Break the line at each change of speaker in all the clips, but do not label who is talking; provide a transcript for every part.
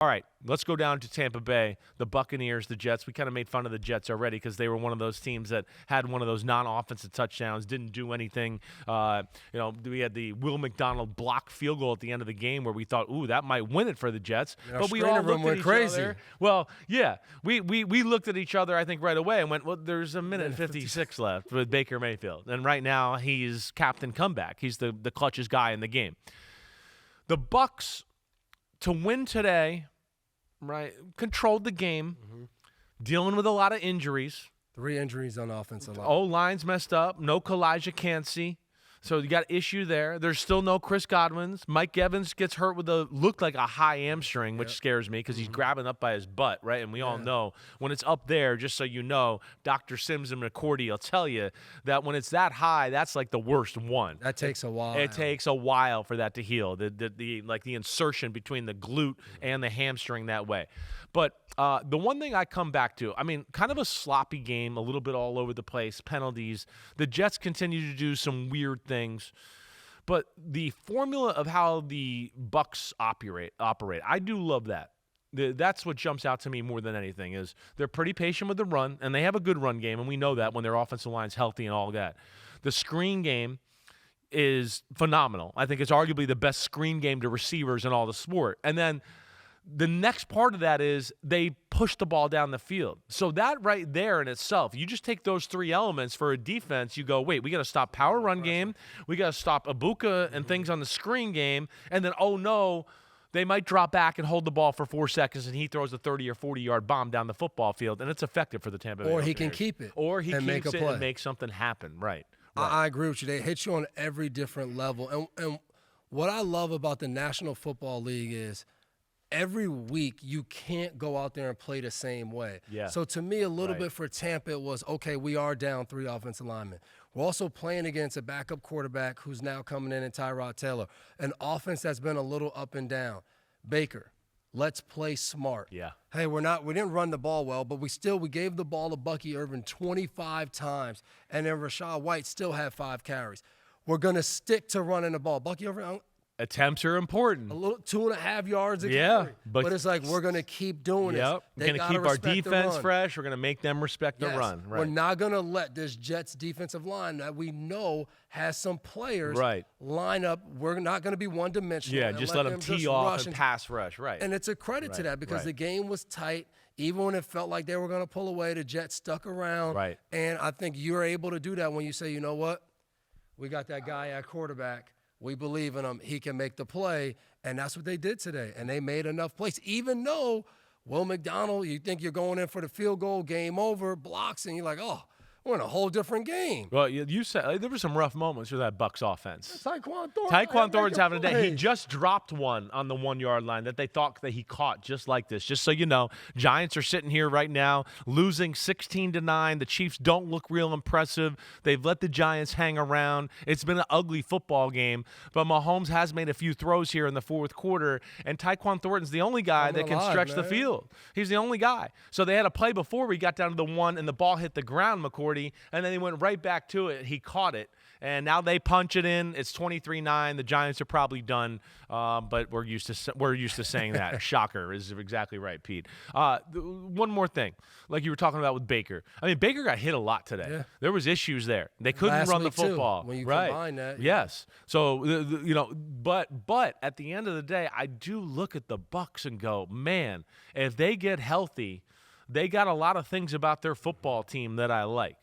All right, let's go down to Tampa Bay, the Buccaneers, the Jets. We kind of made fun of the Jets already because they were one of those teams that had one of those non-offensive touchdowns, didn't do anything. We had the Will McDonald block field goal at the end of the game where we thought, ooh, that might win it for the Jets. But we all looked at each other. Well, yeah, we looked at each other, I think, right away and went, well, there's a minute and 56 left with Baker Mayfield. And right now he's captain comeback. He's the clutchest guy in the game. The Bucs, to win today, right, controlled the game, dealing with a lot of injuries.
3 injuries on offensive line.
O-line's messed up. No Kalijah Cansey. So you got issue there. There's still no Chris Godwin's. Mike Evans gets hurt with looked like a high hamstring, which scares me because he's grabbing up by his butt, right? And we all know when it's up there, just so you know, Dr. Simms and McCourty will tell you that when it's that high, that's like the worst one.
That takes a while.
It takes a while for that to heal. The insertion between the glute and the hamstring that way. But the one thing I come back to, I mean, kind of a sloppy game, a little bit all over the place, penalties. The Jets continue to do some weird things. But the formula of how the Bucs operate, I do love that. That's what jumps out to me more than anything is they're pretty patient with the run, and they have a good run game, and we know that when their offensive line's healthy and all that. The screen game is phenomenal. I think it's arguably the best screen game to receivers in all the sport. And then the next part of that is they push the ball down the field. So that right there in itself, you just take those 3 elements for a defense, you go, wait, we got to stop power run game, we got to stop Ibuka and things on the screen game, and then, oh no, they might drop back and hold the ball for 4 seconds and he throws a 30 or 40-yard bomb down the football field, and it's effective for the Tampa Bay
Or
Buccaneers.
he can keep it.
Or he keeps it and makes something happen. Right.
I agree with you. They hit you on every different level. And what I love about the National Football League is every week you can't go out there and play the same way.
Yeah.
So to me, a little bit for Tampa, it was, okay, we are down 3 offensive linemen. We're also playing against a backup quarterback who's now coming in Tyrod Taylor, an offense that's been a little up and down. Baker, let's play smart.
Yeah.
Hey, we didn't run the ball well, but we gave the ball to Bucky Irvin 25 times, and then Rachaad White still had 5 carries. We're going to stick to running the ball. Bucky Irvin,
attempts are important.
a little 2.5 yards a carry. But it's like we're going to keep doing this.
We're going to keep our defense fresh. We're going to make them respect the run. Right.
We're not going to let this Jets defensive line that we know has some players line up. We're not going to be one-dimensional.
Yeah, just let them tee off and pass rush. Right.
And it's a credit to that because the game was tight. Even when it felt like they were going to pull away, the Jets stuck around.
Right.
And I think you're able to do that when you say, you know what, we got that guy at quarterback. We believe in him. He can make the play, and that's what they did today. And they made enough plays, even though Will McDonald, you think you're going in for the field goal, game over, blocks, and you're like, oh, we're in a whole different game.
Well, you said there were some rough moments with that Bucs offense.
Tyquan
Thornton's having a day. He just dropped one on the 1-yard line that they thought that he caught just like this. Just so you know, Giants are sitting here right now losing 16-9. The Chiefs don't look real impressive. They've let the Giants hang around. It's been an ugly football game, but Mahomes has made a few throws here in the 4th quarter, and Tyquan Thornton's the only guy that can stretch the field. He's the only guy. So they had a play before we got down to the 1, and the ball hit the ground, McCourty. And then he went right back to it. He caught it. And now they punch it in. It's 23-9. The Giants are probably done, but we're used to saying that. Shocker is exactly right, Pete. One more thing, like you were talking about with Baker. I mean, Baker got hit a lot today. Yeah. There was issues there. They couldn't run the football.
Too, when you combine that.
Yes. So but at the end of the day, I do look at the Bucs and go, man, if they get healthy, they got a lot of things about their football team that I like.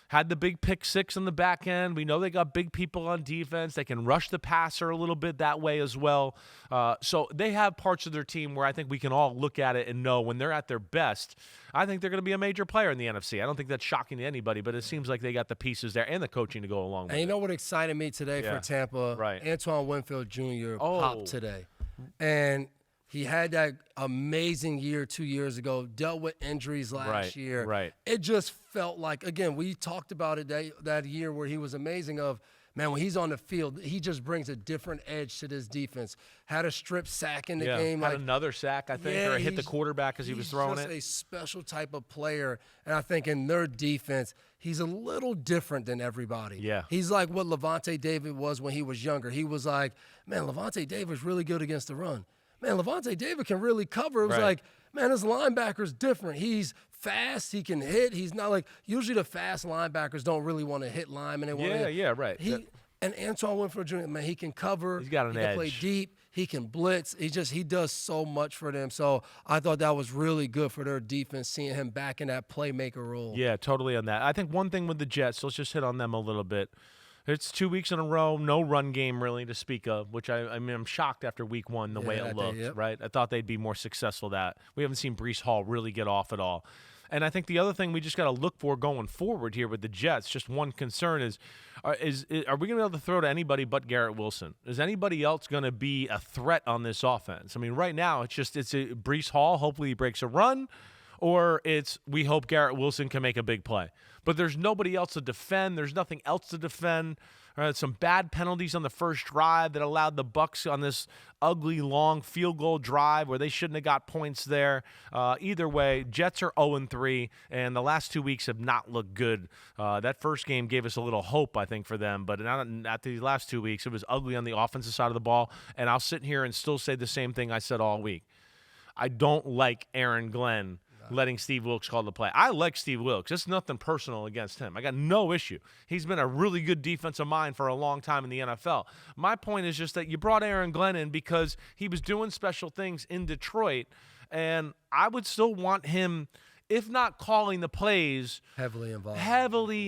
Had the big pick 6 in the back end. We know they got big people on defense. They can rush the passer a little bit that way as well. So they have parts of their team where I think we can all look at it and know when they're at their best, I think they're going to be a major player in the NFC. I don't think that's shocking to anybody, but it seems like they got the pieces there and the coaching to go along with it.
And you know what excited me today for Tampa?
Right.
Antoine Winfield Jr. popped today. And he had that amazing year 2 years ago, dealt with injuries last year.
Right.
It just felt like, again, we talked about it that year where he was amazing of, man, when he's on the field, he just brings a different edge to this defense. Had a strip sack in the game.
Had another sack, I think, or hit the quarterback as he was throwing it.
He's just a special type of player, and I think in their defense, he's a little different than everybody.
Yeah.
He's like what Levante David was when he was younger. He was like, man, Levante David's really good against the run. man, Levante David can really cover. It was
Right.
like, man, this linebacker's different. He's fast. He can hit. He's not like usually the fast linebackers don't really want to hit linemen. They want to
right.
And Antoine Winfield Jr., man, he can cover.
He's got an
he can play
edge.
deep. He can blitz. He does so much for them. So I thought that was really good for their defense, seeing him back in that playmaker role.
Yeah, totally on that. I think one thing with the Jets, let's just hit on them a little bit. It's 2 weeks in a row, no run game really to speak of, which I mean, I'm shocked after week one the way it looked, right? I thought they'd be more successful that. We haven't seen Breece Hall really get off at all. And I think the other thing we just got to look for going forward here with the Jets, just one concern is are we going to be able to throw to anybody but Garrett Wilson? Is anybody else going to be a threat on this offense? I mean, right now it's a Breece Hall, hopefully he breaks a run, or it's we hope Garrett Wilson can make a big play. But there's nobody else to defend. There's nothing else to defend. Some bad penalties on the first drive that allowed the Bucs on this ugly, long field goal drive where they shouldn't have got points there. Either way, Jets are 0-3, and the last 2 weeks have not looked good. That first game gave us a little hope, I think, for them. But at the last 2 weeks, it was ugly on the offensive side of the ball. And I'll sit here and still say the same thing I said all week. I don't like Aaron Glenn letting Steve Wilks call the play. I like Steve Wilks. It's nothing personal against him. I got no issue. He's been a really good defensive mind for a long time in the NFL. My point is just that you brought Aaron Glenn in because he was doing special things in Detroit, and I would still want him, if not calling the plays,
Heavily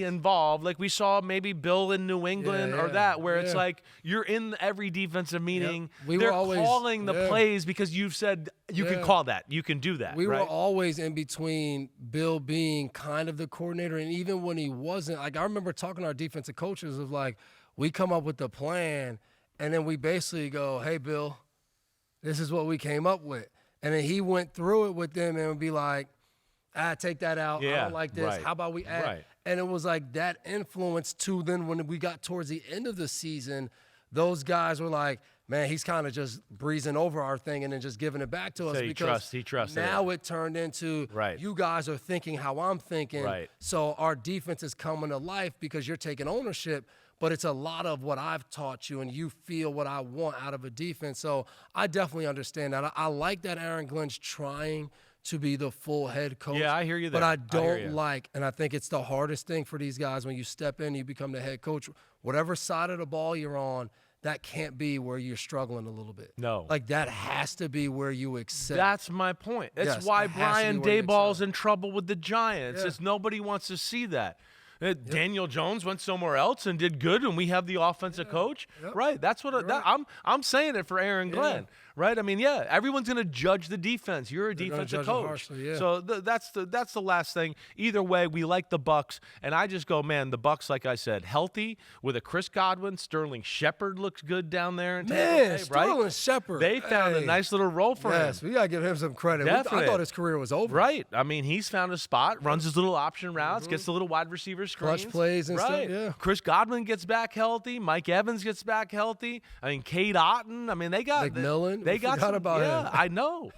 involved, like we saw maybe Bill in New England or that, where it's like you're in every defensive meeting. They're calling the plays because you've said you can call that. You can do that.
We were always in between Bill being kind of the coordinator, and even when he wasn't, like I remember talking to our defensive coaches of like, we come up with the plan, and then we basically go, hey, Bill, this is what we came up with. And then he went through it with them and would be like, take that out. I don't like this.
Right.
How about we add?
Right.
And it was like that influence to then when we got towards the end of the season, those guys were like, man, he's kind of just breezing over our thing and then just giving it back to us.
So
because
he trusts
now it turned into you guys are thinking how I'm thinking.
Right.
So our defense is coming to life because you're taking ownership. But it's a lot of what I've taught you, and you feel what I want out of a defense. So I definitely understand that. I like that Aaron Glenn's trying to be the full head coach.
Yeah, I hear you there.
But I don't like, and I think it's the hardest thing for these guys when you step in, you become the head coach. Whatever side of the ball you're on, that can't be where you're struggling a little bit.
No.
Like that has to be where you excel.
That's my point. That's why Brian Daboll's in trouble with the Giants. It's nobody wants to see that. Daniel Jones went somewhere else and did good, and we have the offensive coach. Right. That's what I'm saying it for Aaron Glenn. Right. I mean, everyone's going to judge the defense. You're a defensive coach.
Harshly,
So that's the last thing. Either way, we like the Bucs, and I just go, man, the Bucs, like I said, healthy with a Chris Godwin. Sterling Shepard looks good down there.
Sterling Shepard.
They found a nice little role for him.
Yes, we got to give him some credit.
Definitely.
I thought his career was over.
Right. I mean, he's found a spot, runs his little option routes, gets the little wide receiver screens.
Clutch plays and stuff, yeah.
Chris Godwin gets back healthy. Mike Evans gets back healthy. I mean, Cade Otton. I mean, they got
McMillan.
They got
forgot about him.
I know.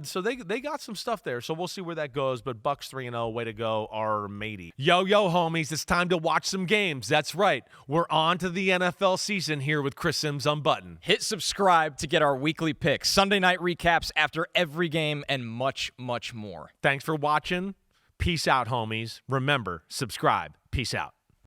So they got some stuff there. So we'll see where that goes. But Bucs 3-0, way to go, our matey. Yo, homies, it's time to watch some games. That's right. We're on to the NFL season here with Chris Simms Unbuttoned.
Hit subscribe to get our weekly picks, Sunday night recaps after every game, and much, much more.
Thanks for watching. Peace out, homies. Remember, subscribe. Peace out.